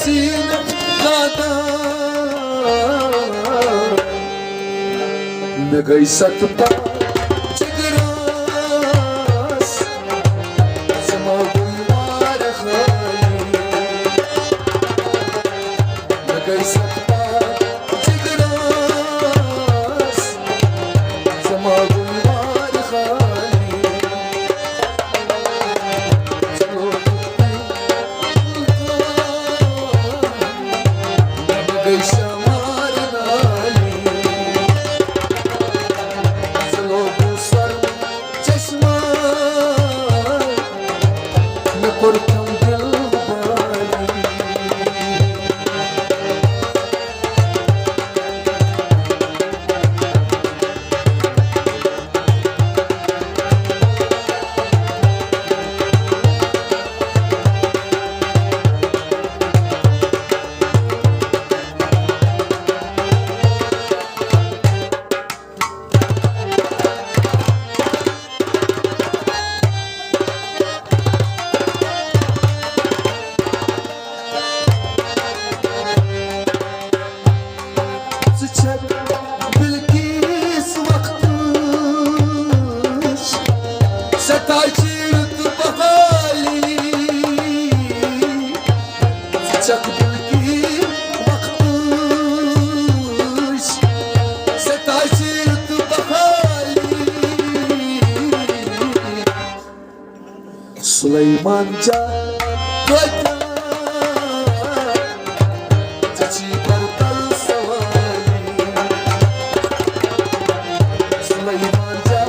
سینه دادم نگای ست پا چگراس زما بویوار خالی نگای ست پا چگراس زما بویوار خالی نگای شمار نالی زلو بوسر چشمان نپرکم دل بالی sıçar bilgis vaktiş setacırt bahali sıçak bilgis vaktiş setacırt bahali Süleymanca koyta Çiçi kartal savali Süleymanca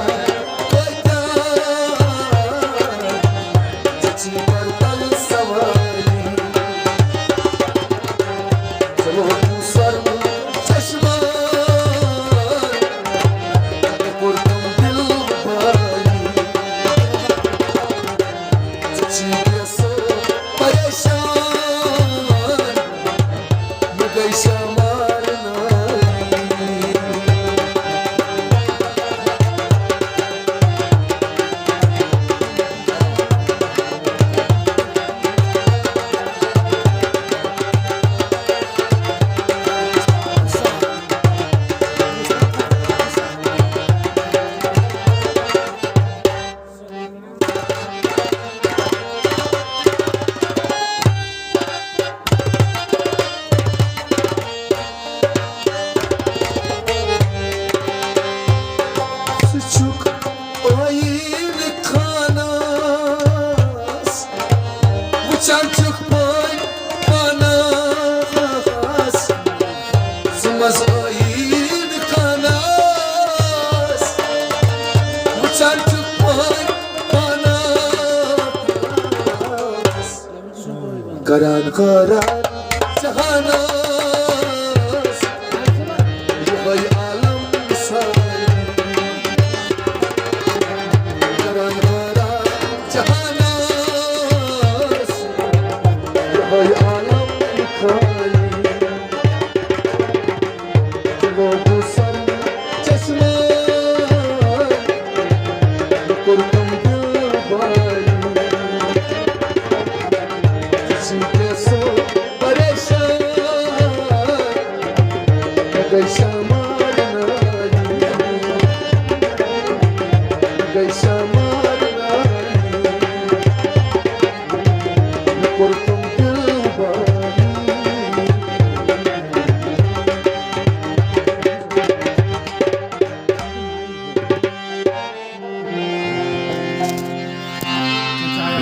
koyta Çiçi kartal savali Zelo kusar çeşman Kurtum dil bali Çiçi piyasa pareşan Nagay şamar nali Suçuk oyun kanas Uçan çık boy kanas Sımaz oyun kanas Uçan çık boy kanas Karan karan cahanas Yuhay alam misal Karan karan cahanas Yuhay alam mikali Zelo busar çeşman Kurtum dil bali Çiçi keso